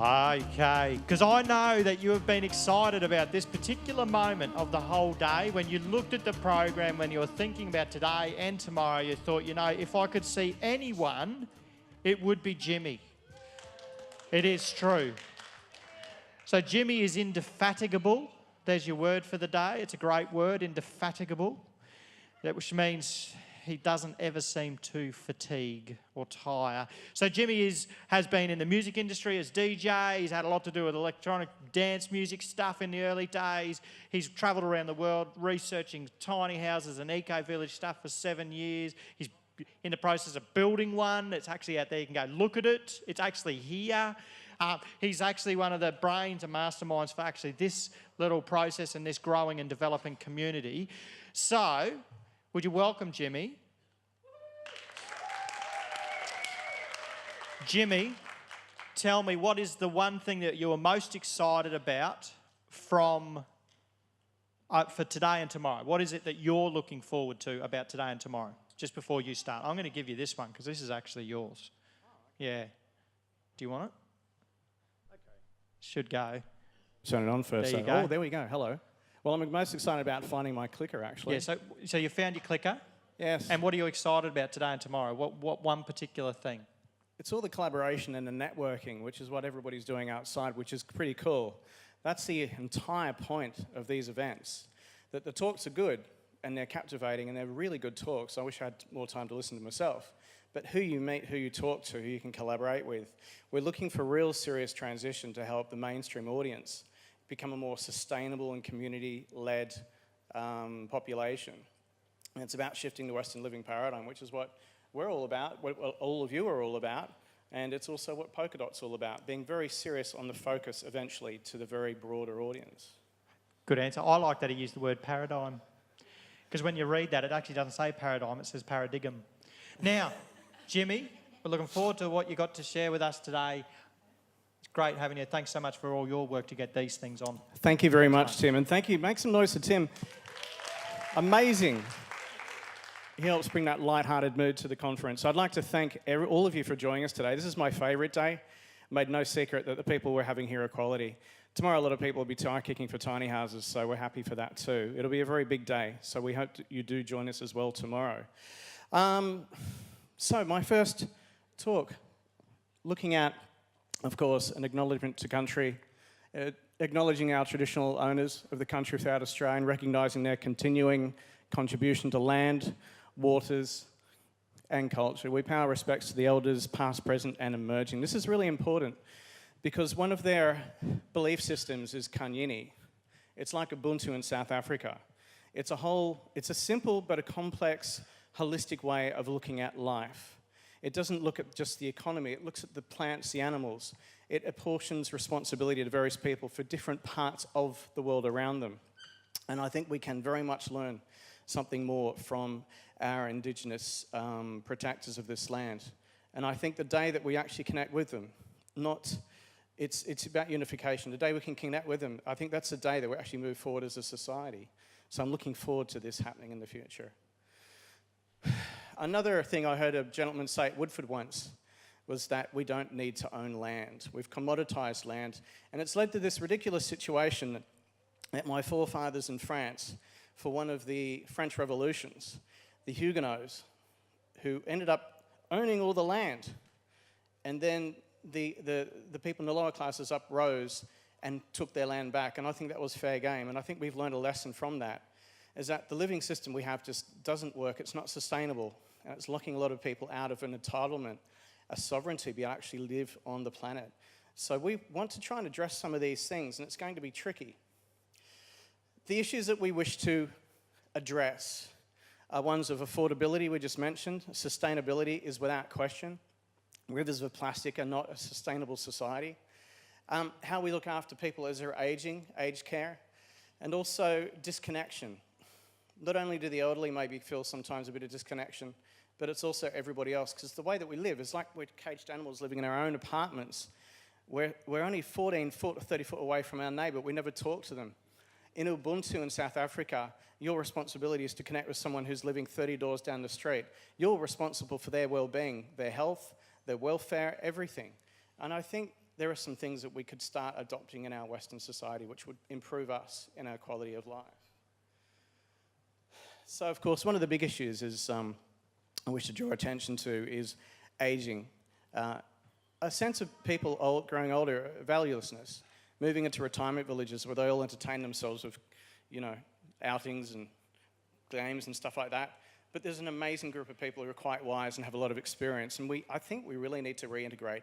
Okay, because I know that you have been excited about this particular moment of the whole day. When you looked at the program, when you were thinking about today and tomorrow, you thought, you know, if I could see anyone, it would be Jimmy. It is true. So Jimmy is indefatigable. There's your word for the day. It's a great word, indefatigable. Which means he doesn't ever seem to fatigue or tire. So Jimmy has been in the music industry as DJ. He's had a lot to do with electronic dance music stuff in the early days. He's travelled around the world researching tiny houses and eco-village stuff for 7 years. He's in the process of building one. It's actually out there. You can go look at it. It's actually here. He's actually one of the brains and masterminds for actually this little process and this growing and developing community. So, would you welcome Jimmy? Jimmy, tell me, what is the one thing that you are most excited about for today and tomorrow? What is it that you're looking forward to about today and tomorrow? Just before you start. I'm going to give you this one because this is actually yours. Yeah. Do you want it? Okay. Should go. Turn it on first. There you go. Oh, there we go. Hello. Well, I'm most excited about finding my clicker, actually. Yeah, so you found your clicker? Yes. And what are you excited about today and tomorrow? What one particular thing? It's all the collaboration and the networking, which is what everybody's doing outside, which is pretty cool. That's the entire point of these events, that the talks are good and they're captivating and they're really good talks. I wish I had more time to listen to myself. But who you meet, who you talk to, who you can collaborate with, we're looking for real serious transition to help the mainstream audience become a more sustainable and community-led population. And it's about shifting the Western living paradigm, which is what we're all about, what all of you are all about, and it's also what polkadot's all about, being very serious on the focus eventually to the very broader audience. Good answer. I like that he used the word paradigm, because when you read that, it actually doesn't say paradigm, it says paradigm. Now, Jimmy, we're looking forward to what you got to share with us today. It's great having you. Thanks so much for all your work to get these things on. Thank you very much, Tim, and thank you. Make some noise for Tim. Amazing. He helps bring that light-hearted mood to the conference. So I'd like to thank all of you for joining us today. This is my favourite day. I made no secret that the people we're having here are quality. Tomorrow a lot of people will be tire kicking for tiny houses, so we're happy for that too. It'll be a very big day, so we hope that you do join us as well tomorrow. So my first talk, looking at, of course, an acknowledgement to country, acknowledging our traditional owners of the country throughout Australia and recognising their continuing contribution to land, waters, and culture. We pay our respects to the elders, past, present, and emerging. This is really important because one of their belief systems is Kanyini. It's like Ubuntu in South Africa. It's a simple but a complex, holistic way of looking at life. It doesn't look at just the economy, it looks at the plants, the animals. It apportions responsibility to various people for different parts of the world around them. And I think we can very much learn something more from our Indigenous protectors of this land. And I think the day that we actually connect with them, it's about unification. The day we can connect with them, I think that's the day that we actually move forward as a society. So I'm looking forward to this happening in the future. Another thing I heard a gentleman say at Woodford once was that we don't need to own land. We've commoditized land. And it's led to this ridiculous situation that my forefathers in France, for one of the French revolutions, the Huguenots, who ended up owning all the land. And then the people in the lower classes uprose and took their land back. And I think that was fair game. And I think we've learned a lesson from that, is that the living system we have just doesn't work. It's not sustainable. And it's locking a lot of people out of an entitlement, a sovereignty, to actually live on the planet. So we want to try and address some of these things, and it's going to be tricky. The issues that we wish to address are ones of affordability, we just mentioned. Sustainability is without question. Rivers of plastic are not a sustainable society. How we look after people as they're aging, aged care, and also disconnection. Not only do the elderly maybe feel sometimes a bit of disconnection, but it's also everybody else, because the way that we live is like we're caged animals living in our own apartments. We're only 14 foot or 30 foot away from our neighbour. We never talk to them. In Ubuntu in South Africa, your responsibility is to connect with someone who's living 30 doors down the street. You're responsible for their well-being, their health, their welfare, everything. And I think there are some things that we could start adopting in our Western society which would improve us in our quality of life. So, of course, one of the big issues is, I wish to draw attention to, is ageing. A sense of people growing older, valuelessness, moving into retirement villages where they all entertain themselves with, outings and games and stuff like that. But there's an amazing group of people who are quite wise and have a lot of experience, and I think we really need to reintegrate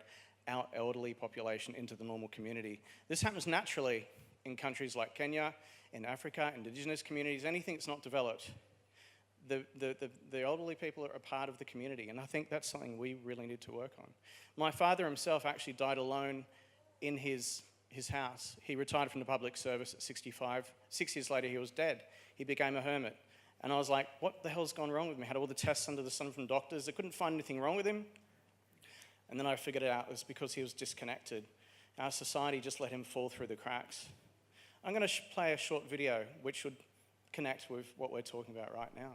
our elderly population into the normal community. This happens naturally in countries like Kenya, in Africa, indigenous communities, anything that's not developed. The elderly people are a part of the community, and I think that's something we really need to work on. My father himself actually died alone in his house. He retired from the public service at 65. 6 years later, he was dead. He became a hermit. And I was like, what the hell's gone wrong with me? I had all the tests under the sun from doctors. They couldn't find anything wrong with him. And then I figured it out. It was because he was disconnected. Our society just let him fall through the cracks. I'm going to play a short video which should connect with what we're talking about right now.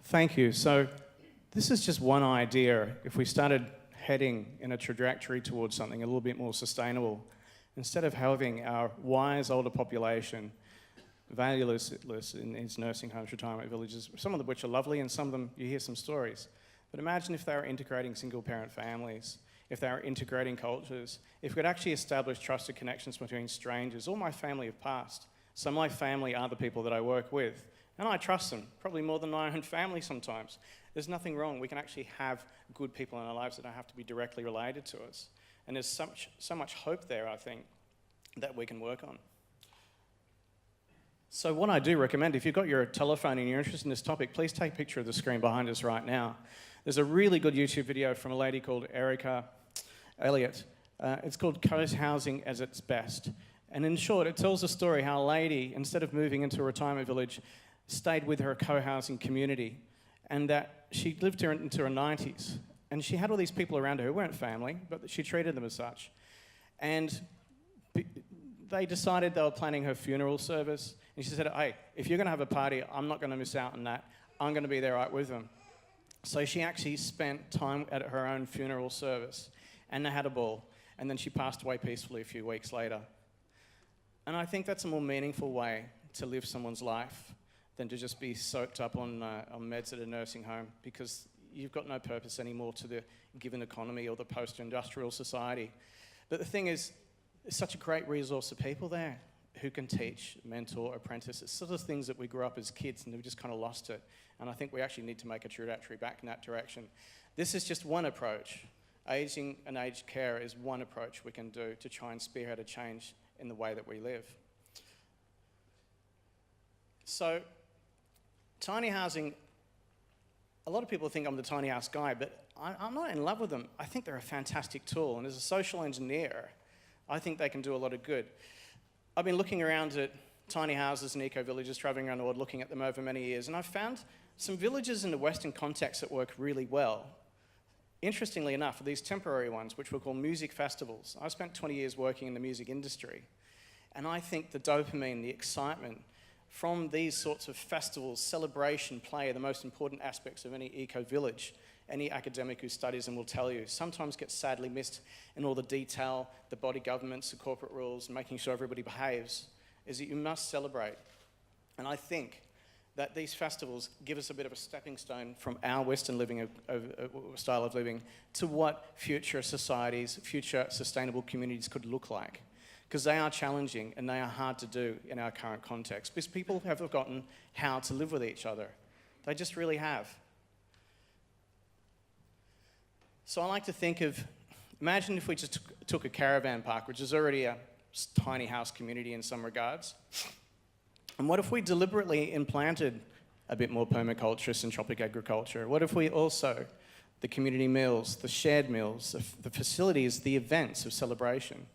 Thank you. So this is just one idea. If we started heading in a trajectory towards something a little bit more sustainable, instead of having our wise older population valueless in these nursing homes, retirement villages, some of which are lovely and some of them you hear some stories. But imagine if they were integrating single-parent families, if they were integrating cultures, if we could actually establish trusted connections between strangers. All my family have passed, so my family are the people that I work with. And I trust them, probably more than my own family sometimes. There's nothing wrong. We can actually have good people in our lives that don't have to be directly related to us. And there's so much hope there, I think, that we can work on. So what I do recommend, if you've got your telephone and you're interested in this topic, please take a picture of the screen behind us right now. There's a really good YouTube video from a lady called Erica Elliott. It's called Co-Housing at its Best. And in short, it tells the story how a lady, instead of moving into a retirement village, stayed with her co-housing community, and that she lived into her 90s. And she had all these people around her who weren't family, but she treated them as such. And they decided they were planning her funeral service. And she said, hey, if you're going to have a party, I'm not going to miss out on that. I'm going to be there right with them. So she actually spent time at her own funeral service, and they had a ball. And then she passed away peacefully a few weeks later. And I think that's a more meaningful way to live someone's life than to just be soaked up on meds at a nursing home, because you've got no purpose anymore to the given economy or the post-industrial society. But the thing is, there's such a great resource of people there who can teach, mentor, apprentice. It's sort of things that we grew up as kids and we just kind of lost it. And I think we actually need to make a trajectory back in that direction. This is just one approach. Aging and aged care is one approach we can do to try and spearhead a change in the way that we live. So, tiny housing, a lot of people think I'm the tiny house guy, but I'm not in love with them. I think they're a fantastic tool, and as a social engineer, I think they can do a lot of good. I've been looking around at tiny houses and eco-villages, traveling around the world, looking at them over many years, and I've found some villages in the Western context that work really well. Interestingly enough, these temporary ones, which we call music festivals. I spent 20 years working in the music industry, and I think the dopamine, the excitement, from these sorts of festivals, celebration, play are the most important aspects of any eco-village. Any academic who studies them will tell you, sometimes gets sadly missed in all the detail, the body governments, the corporate rules, making sure everybody behaves, is that you must celebrate. And I think that these festivals give us a bit of a stepping stone from our Western living style of living to what future societies, future sustainable communities could look like. Because they are challenging and they are hard to do in our current context, because people have forgotten how to live with each other. They just really have. So I like to think of, imagine if we just took a caravan park, which is already a tiny house community in some regards, and what if we deliberately implanted a bit more permaculture, syntropic agriculture? What if we also, the community meals, the shared meals, the facilities, the events of celebration?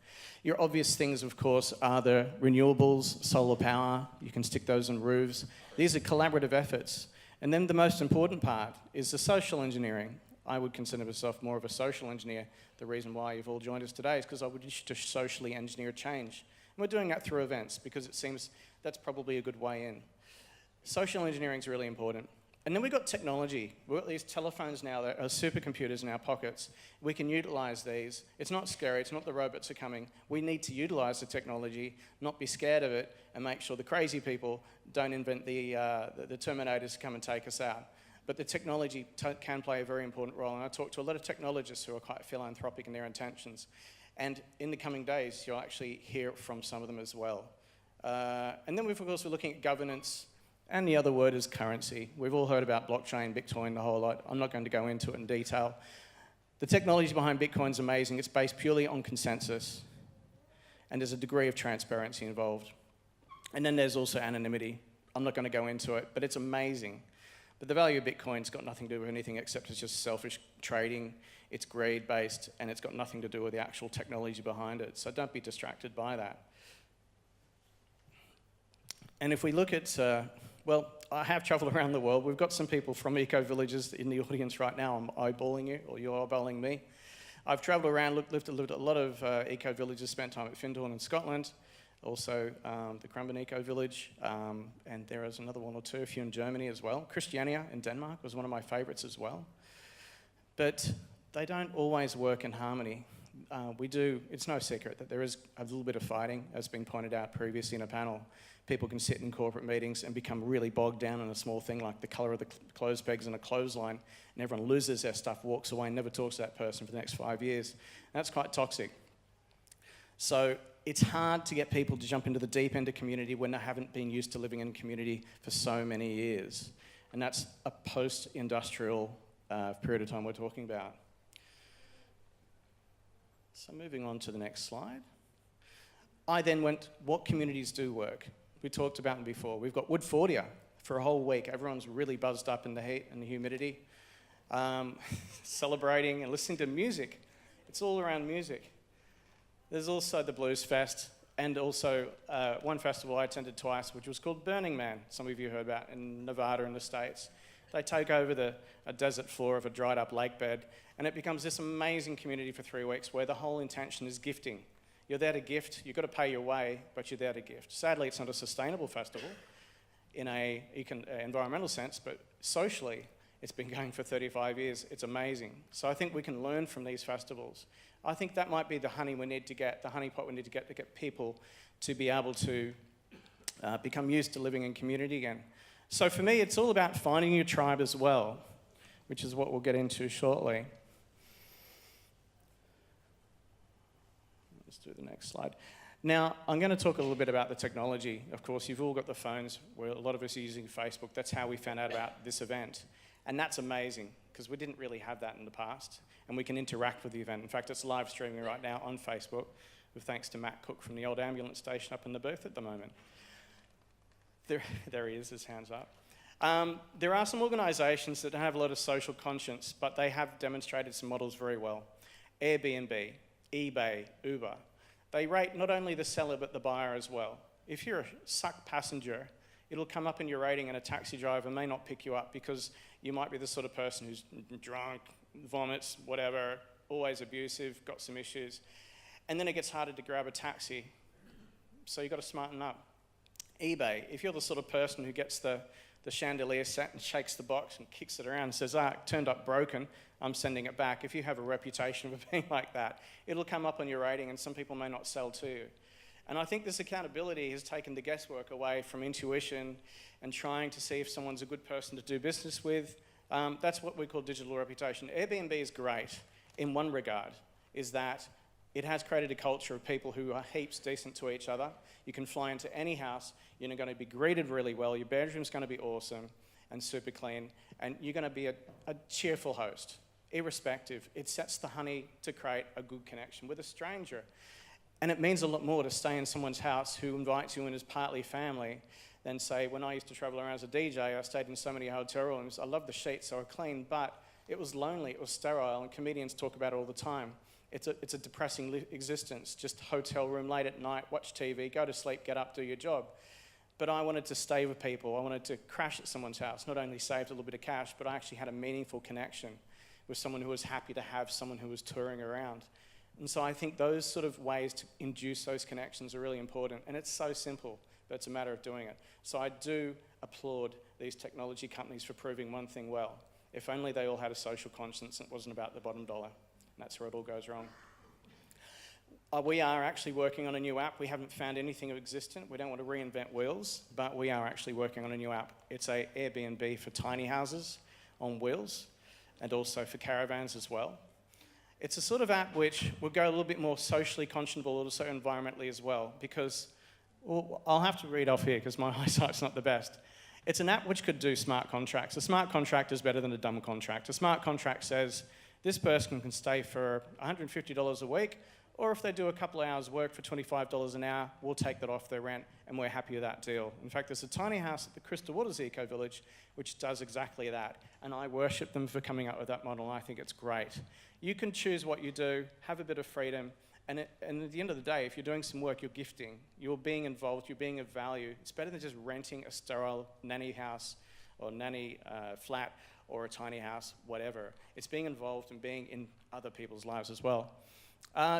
Your obvious things, of course, are the renewables, solar power. You can stick those on roofs. These are collaborative efforts. And then the most important part is the social engineering. I would consider myself more of a social engineer. The reason why you've all joined us today is because I would wish to socially engineer change. And we're doing that through events because it seems that's probably a good way in. Social engineering is really important. And then we've got technology. We've got these telephones now that are supercomputers in our pockets. We can utilize these. It's not scary. It's not the robots are coming. We need to utilize the technology, not be scared of it, and make sure the crazy people don't invent the Terminators to come and take us out. But the technology can play a very important role. And I talk to a lot of technologists who are quite philanthropic in their intentions. And in the coming days, you'll actually hear from some of them as well. And then, of course, we're looking at governance. And the other word is currency. We've all heard about blockchain, Bitcoin, the whole lot. I'm not going to go into it in detail. The technology behind Bitcoin is amazing. It's based purely on consensus. And there's a degree of transparency involved. And then there's also anonymity. I'm not going to go into it, but it's amazing. But the value of Bitcoin's got nothing to do with anything except it's just selfish trading, it's greed-based, and it's got nothing to do with the actual technology behind it. So don't be distracted by that. And if we look at, well, I have travelled around the world. We've got some people from eco-villages in the audience right now. I'm eyeballing you, or you're eyeballing me. I've travelled around, lived at a lot of eco-villages, spent time at Findhorn in Scotland, also the Crumben Eco-Village, and there is another one or two, a few in Germany as well. Christiania in Denmark was one of my favourites as well. But they don't always work in harmony. It's no secret that there is a little bit of fighting, as been pointed out previously in a panel. People can sit in corporate meetings and become really bogged down on a small thing like the colour of the clothes pegs in a clothesline, and everyone loses their stuff, walks away, and never talks to that person for the next 5 years. And that's quite toxic. So it's hard to get people to jump into the deep end of community when they haven't been used to living in community for so many years. And that's a post-industrial period of time we're talking about. So moving on to the next slide. I then went, what communities do work? We talked about them before. We've got Woodfordia for a whole week. Everyone's really buzzed up in the heat and the humidity, celebrating and listening to music. It's all around music. There's also the Blues Fest, and also one festival I attended twice, which was called Burning Man. Some of you heard about in Nevada in the States. They take over a desert floor of a dried up lake bed, and it becomes this amazing community for 3 weeks where the whole intention is gifting. You're there to gift, you've got to pay your way, but you're there to gift. Sadly, it's not a sustainable festival in an environmental sense, but socially, it's been going for 35 years. It's amazing. So I think we can learn from these festivals. I think that might be the honey we need to get, the honeypot we need to get people to be able to become used to living in community again. So for me, it's all about finding your tribe as well, which is what we'll get into shortly. Let's do the next slide. Now, I'm going to talk a little bit about the technology. Of course, you've all got the phones, where a lot of us are using Facebook. That's how we found out about this event. And that's amazing, because we didn't really have that in the past. And we can interact with the event. In fact, it's live streaming right now on Facebook, with thanks to Matt Cook from the old ambulance station up in the booth at the moment. There he is, his hand's up. There are some organisations that don't have a lot of social conscience, but they have demonstrated some models very well. Airbnb, eBay, Uber. They rate not only the seller, but the buyer as well. If you're a suck passenger, it'll come up in your rating, and a taxi driver may not pick you up because you might be the sort of person who's drunk, vomits, whatever, always abusive, got some issues. And then it gets harder to grab a taxi. So you've got to smarten up. eBay, if you're the sort of person who gets the chandelier set and shakes the box and kicks it around and says, it turned up broken, I'm sending it back. If you have a reputation of being like that, it'll come up on your rating and some people may not sell to you. And I think this accountability has taken the guesswork away from intuition and trying to see if someone's a good person to do business with. That's what we call digital reputation. Airbnb is great in one regard, is that it has created a culture of people who are heaps decent to each other. You can fly into any house, you're going to be greeted really well, your bedroom's going to be awesome and super clean, and you're going to be a cheerful host, irrespective. It sets the honey to create a good connection with a stranger. And it means a lot more to stay in someone's house who invites you in as partly family than, say, when I used to travel around as a DJ, I stayed in so many hotel rooms. I loved the sheets, they were clean, but it was lonely, it was sterile, and comedians talk about it all the time. It's a depressing existence, just hotel room late at night, watch TV, go to sleep, get up, do your job. But I wanted to stay with people. I wanted to crash at someone's house, not only saved a little bit of cash, but I actually had a meaningful connection with someone who was happy to have someone who was touring around. And so I think those sort of ways to induce those connections are really important. And it's so simple, but it's a matter of doing it. So I do applaud these technology companies for proving one thing well. If only they all had a social conscience and it wasn't about the bottom dollar. And that's where it all goes wrong. We are actually working on a new app. We haven't found anything existent. We don't want to reinvent wheels, but we are actually working on a new app. It's an Airbnb for tiny houses on wheels and also for caravans as well. It's a sort of app which will go a little bit more socially conscionable, also environmentally as well, because I'll have to read off here because my eyesight's not the best. It's an app which could do smart contracts. A smart contract is better than a dumb contract. A smart contract says this person can stay for $150 a week, or if they do a couple of hours work for $25 an hour, we'll take that off their rent and we're happy with that deal. In fact, there's a tiny house at the Crystal Waters Eco Village which does exactly that, and I worship them for coming up with that model, and I think it's great. You can choose what you do, have a bit of freedom, and at the end of the day, if you're doing some work, you're gifting, you're being involved, you're being of value. It's better than just renting a sterile nanny house or nanny flat or a tiny house, whatever. It's being involved and being in other people's lives as well.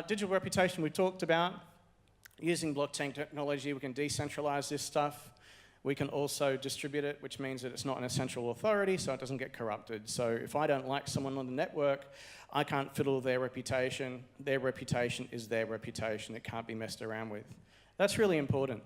Digital reputation we talked about. Using blockchain technology, we can decentralize this stuff. We can also distribute it, which means that it's not an central authority, so it doesn't get corrupted. So if I don't like someone on the network, I can't fiddle their reputation. Their reputation is their reputation. It can't be messed around with. That's really important.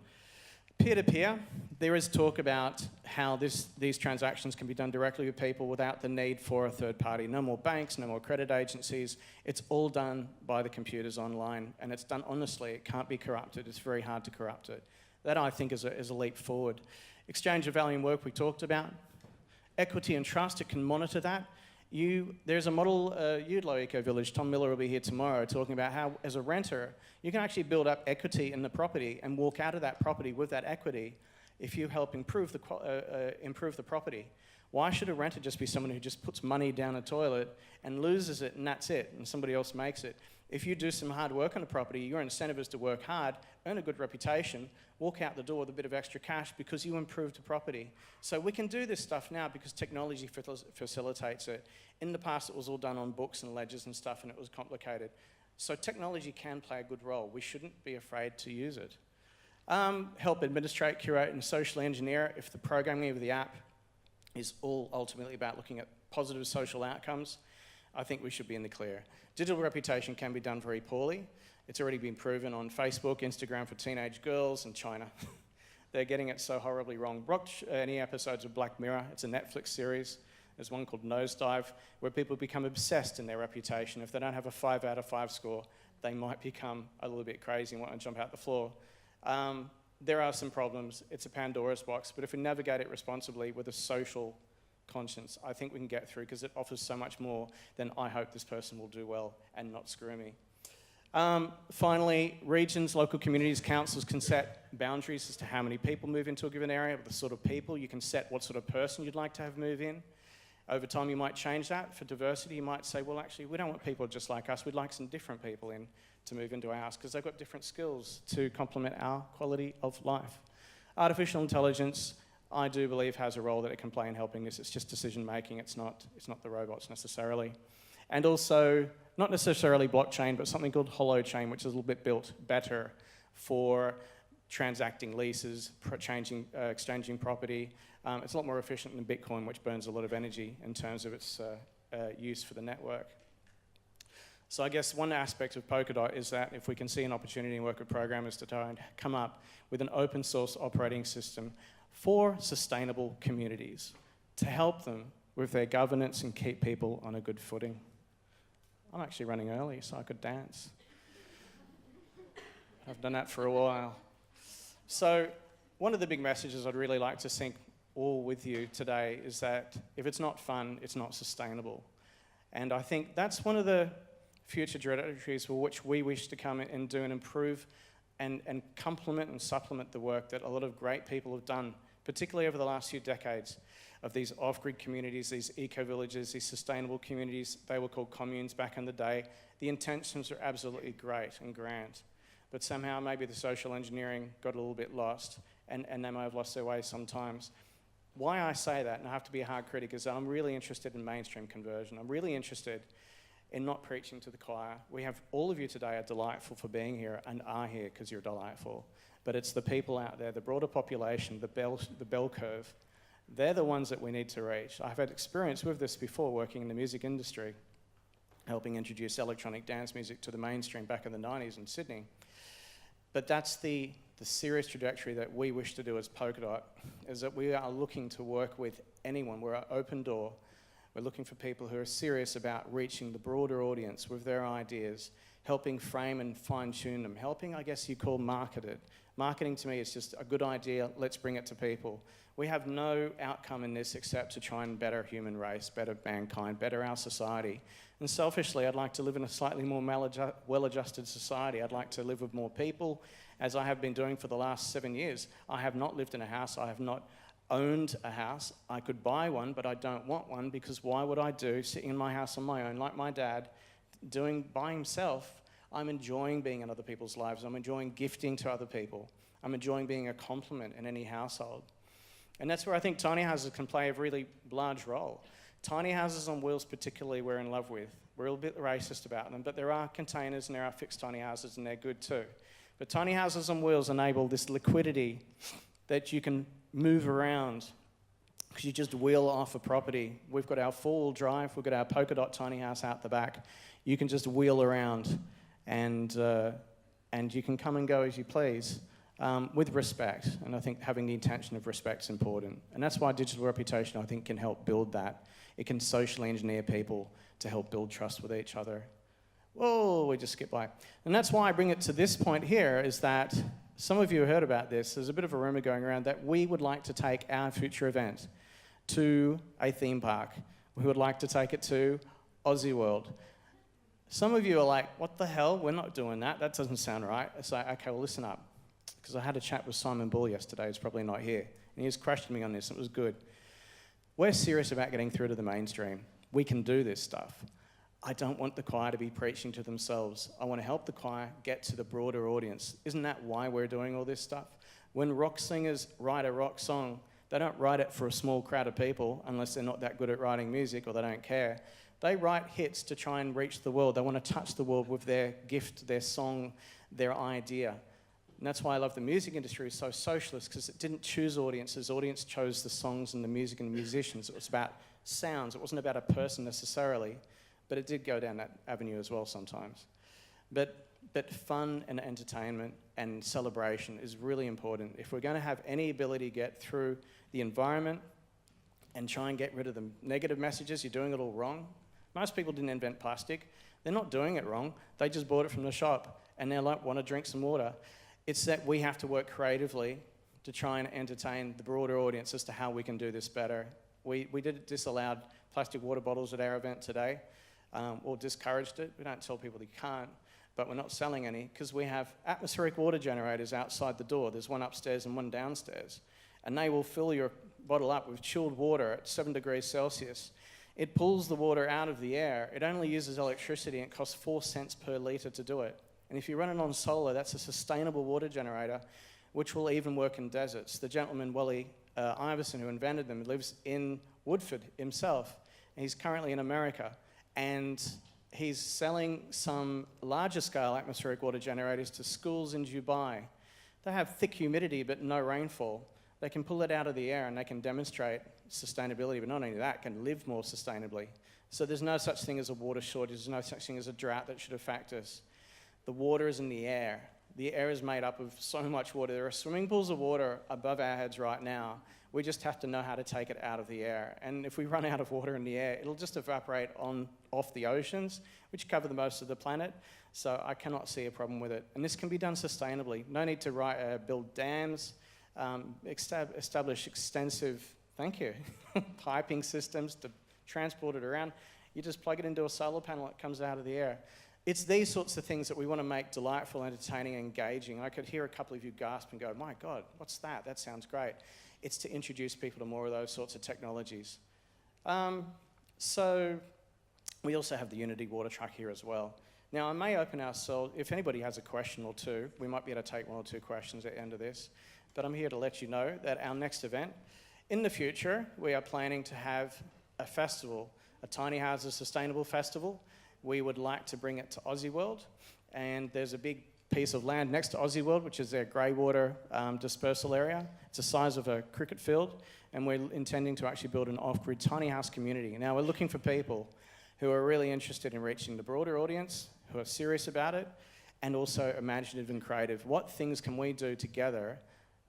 Peer-to-peer, there is talk about how these transactions can be done directly with people without the need for a third party. No more banks, no more credit agencies. It's all done by the computers online, and it's done honestly. It can't be corrupted. It's very hard to corrupt it. That, I think, is a leap forward. Exchange of value and work we talked about. Equity and trust, it can monitor that. There's a model, Udlo Eco Village, Tom Miller will be here tomorrow talking about how, as a renter, you can actually build up equity in the property and walk out of that property with that equity if you help improve the property. Why should a renter just be someone who just puts money down a toilet and loses it and that's it, and somebody else makes it? If you do some hard work on a property, your incentive is to work hard, earn a good reputation, walk out the door with a bit of extra cash because you improved the property. So we can do this stuff now because technology facilitates it. In the past, it was all done on books and ledgers and stuff, and it was complicated. So technology can play a good role. We shouldn't be afraid to use it. Help administrate, curate, and socially engineer it. If the programming of the app is all ultimately about looking at positive social outcomes, I think we should be in the clear. Digital reputation can be done very poorly. It's already been proven on Facebook, Instagram for teenage girls, and China. They're getting it so horribly wrong. Watch any episodes of Black Mirror. It's a Netflix series. There's one called Nosedive, where people become obsessed in their reputation. If they don't have a 5 out of 5 score, they might become a little bit crazy and want to jump out the floor. There are some problems. It's a Pandora's box, but if we navigate it responsibly with a social conscience, I think we can get through because it offers so much more than I hope this person will do well and not screw me. Finally, regions, local communities, councils can set boundaries as to how many people move into a given area, the sort of people. You can set what sort of person you'd like to have move in. Over time, you might change that. For diversity, you might say, well, actually, we don't want people just like us. We'd like some different people in to move into our house because they've got different skills to complement our quality of life. Artificial intelligence, I do believe, has a role that it can play in helping this. It's just decision making. It's not the robots necessarily. And also, not necessarily blockchain, but something called holochain, which is a little bit built better for transacting leases, exchanging property. It's a lot more efficient than Bitcoin, which burns a lot of energy in terms of its use for the network. So I guess one aspect of Polkadot is that if we can see an opportunity and work with programmers to try and come up with an open source operating system for sustainable communities to help them with their governance and keep people on a good footing. I'm actually running early, so I could dance. I've done that for a while. So one of the big messages I'd really like to sink all with you today is that if it's not fun, it's not sustainable. And I think that's one of the future trajectories for which we wish to come and do and improve and complement and supplement the work that a lot of great people have done, particularly over the last few decades, of these off-grid communities, these eco-villages, these sustainable communities. They were called communes back in the day. The intentions are absolutely great and grand, but somehow maybe the social engineering got a little bit lost, and they may have lost their way sometimes. Why I say that, and I have to be a hard critic, is that I'm really interested in mainstream conversion. I'm really interested in not preaching to the choir. We have, all of you today are delightful for being here and are here because you're delightful. But it's the people out there, the broader population, the bell curve. They're the ones that we need to reach. I've had experience with this before working in the music industry, helping introduce electronic dance music to the mainstream back in the 90s in Sydney. But that's the serious trajectory that we wish to do as Polkadot, is that we are looking to work with anyone. We're an open door. We're looking for people who are serious about reaching the broader audience with their ideas, helping frame and fine-tune them, helping, I guess you call, market it. Marketing to me is just a good idea, let's bring it to people. We have no outcome in this except to try and better human race, better mankind, better our society. And selfishly, I'd like to live in a slightly more well-adjusted society. I'd like to live with more people, as I have been doing for the last 7 years. I have not lived in a house, I have not owned a house. I could buy one, but I don't want one, because why would I do sitting in my house on my own, like my dad, doing by himself? I'm enjoying being in other people's lives. I'm enjoying gifting to other people. I'm enjoying being a complement in any household. And that's where I think tiny houses can play a really large role. Tiny houses on wheels particularly we're in love with. We're a little bit racist about them, but there are containers and there are fixed tiny houses, and they're good too. But tiny houses on wheels enable this liquidity that you can move around because you just wheel off a property. We've got our four-wheel drive, we've got our Polkadot tiny house out the back. You can just wheel around and you can come and go as you please with respect. And I think having the intention of respect is important. And that's why digital reputation, I think, can help build that. It can socially engineer people to help build trust with each other. Whoa, we just skipped by. And that's why I bring it to this point here, is that some of you have heard about this. There's a bit of a rumor going around that we would like to take our future event to a theme park. We would like to take it to Aussie World. Some of you are like, what the hell? We're not doing that. That doesn't sound right. It's like, okay, well, listen up. Because I had a chat with Simon Bull yesterday, who's probably not here. And he was questioning me on this, and it was good. We're serious about getting through to the mainstream. We can do this stuff. I don't want the choir to be preaching to themselves. I want to help the choir get to the broader audience. Isn't that why we're doing all this stuff? When rock singers write a rock song, they don't write it for a small crowd of people unless they're not that good at writing music or they don't care. They write hits to try and reach the world. They want to touch the world with their gift, their song, their idea. And that's why I love the music industry is so socialist, because it didn't choose audiences. Audience chose the songs and the music and the musicians. It was about sounds. It wasn't about a person necessarily. But it did go down that avenue as well sometimes. But fun and entertainment and celebration is really important. If we're going to have any ability to get through the environment and try and get rid of the negative messages, you're doing it all wrong. Most people didn't invent plastic. They're not doing it wrong. They just bought it from the shop and they're like, want to drink some water. It's that we have to work creatively to try and entertain the broader audience as to how we can do this better. We disallowed plastic water bottles at our event today. Or discouraged it. We don't tell people they can't, but we're not selling any because we have atmospheric water generators outside the door. There's one upstairs and one downstairs. And they will fill your bottle up with chilled water at 7 degrees Celsius. It pulls the water out of the air. It only uses electricity and it costs 4 cents per litre to do it. And if you run it on solar, that's a sustainable water generator, which will even work in deserts. The gentleman, Wally Iverson, who invented them, lives in Woodford himself. And he's currently in America. And he's selling some larger scale atmospheric water generators to schools in Dubai. they have thick humidity but no rainfall. They can pull it out of the air and they can demonstrate sustainability, but not only that, can live more sustainably. So there's no such thing as a water shortage, there's no such thing as a drought that should affect us. The water is in the air. The air is made up of so much water. There are swimming pools of water above our heads right now. We just have to know how to take it out of the air. And if we run out of water in the air, it'll just evaporate off the oceans, which cover the most of the planet. So I cannot see a problem with it. And this can be done sustainably. No need to build dams, establish extensive, thank you, piping systems to transport it around. You just plug it into a solar panel, it comes out of the air. It's these sorts of things that we want to make delightful, entertaining, engaging. I could hear a couple of you gasp and go, my God, what's that? That sounds great. It's to introduce people to more of those sorts of technologies. So we also have the Unity water truck here as well. Now, I may open ourselves, if anybody has a question or two, we might be able to take 1 or 2 questions at the end of this, but I'm here to let you know that our next event, in the future, we are planning to have a festival, a Tiny Houses Sustainable Festival. We would like to bring it to Aussie World, and there's a big piece of land next to Aussie World, which is their greywater dispersal area. It's the size of a cricket field, and we're intending to actually build an off-grid tiny house community. Now, we're looking for people who are really interested in reaching the broader audience, who are serious about it, and also imaginative and creative. What things can we do together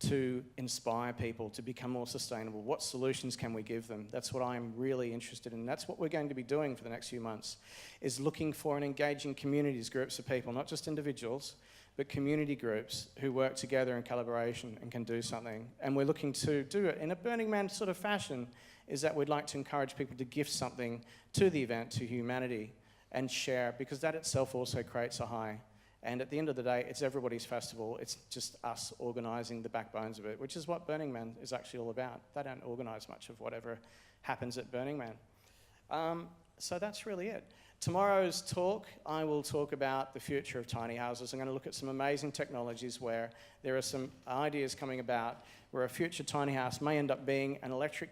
to inspire people to become more sustainable? What solutions can we give them? That's what I'm really interested in. That's what we're going to be doing for the next few months, is looking for and engaging communities, groups of people, not just individuals, but community groups who work together in collaboration and can do something. And we're looking to do it in a Burning Man sort of fashion, is that we'd like to encourage people to gift something to the event, to humanity, and share, because that itself also creates a high. And at the end of the day, it's everybody's festival. It's just us organising the backbones of it, which is what Burning Man is actually all about. They don't organise much of whatever happens at Burning Man. So that's really it. Tomorrow's talk, I will talk about the future of tiny houses. I'm going to look at some amazing technologies where there are some ideas coming about where a future tiny house may end up being an electric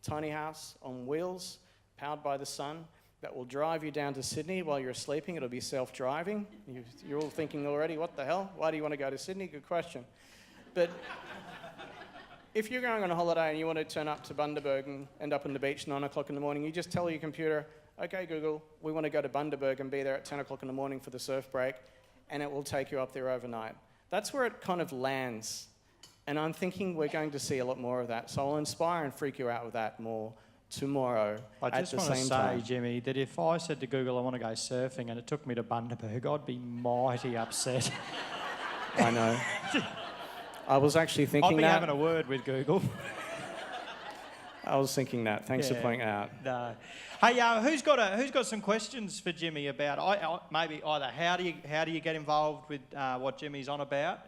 tiny house on wheels, powered by the sun, that will drive you down to Sydney while you're sleeping. It'll be self-driving. You're all thinking already, what the hell? Why do you want to go to Sydney? Good question. But if you're going on a holiday and you want to turn up to Bundaberg and end up on the beach 9 o'clock in the morning, you just tell your computer, okay, Google, we want to go to Bundaberg and be there at 10 o'clock in the morning for the surf break, and it will take you up there overnight. That's where it kind of lands. And I'm thinking we're going to see a lot more of that. So I'll inspire and freak you out with that more tomorrow I just want to say, Jimmy, that if I said to Google I want to go surfing and it took me to Bundaberg, I'd be mighty upset. I know. I was actually thinking that. I'd be having a word with Google. I was thinking that. Thanks for pointing out. No. Hey, who's got some questions for Jimmy about maybe either how do you get involved with what Jimmy's on about,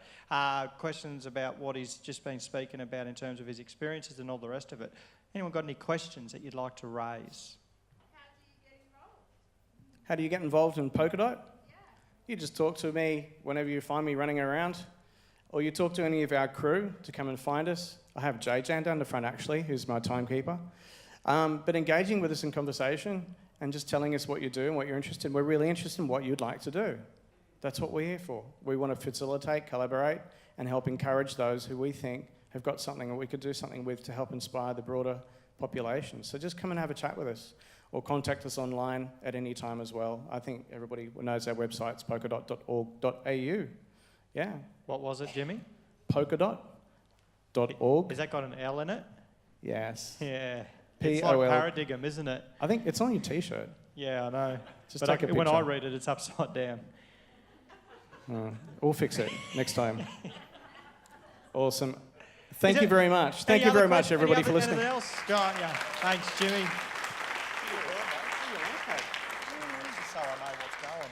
questions about what he's just been speaking about in terms of his experiences and all the rest of it. Anyone got any questions that you'd like to raise? How do you get involved in polkadot? Yeah. You just talk to me whenever you find me running around, or you talk to any of our crew to come and find us. I have JJ down the front actually, who's my timekeeper. But engaging with us in conversation and just telling us what you do and what you're interested in. We're really interested in what you'd like to do. That's what we're here for. We want to facilitate, collaborate, and help encourage those who we think have got something that we could do something with to help inspire the broader population. So just come and have a chat with us, or contact us online at any time as well. I think everybody knows our website's polkadot.org.au. Yeah. What was it, Jimmy? Polkadot.org. Has that got an L in it? Yes. Yeah. P-O-L. It's like paradigm, isn't it? I think it's on your T-shirt. Yeah, I know. Just but take a picture. when I read it, it's upside down. We'll fix it next time. Awesome. Thank you very much. Thank you very much, everybody, for listening. Anything else? Go on, yeah. Thanks, Jimmy. So I know what's going.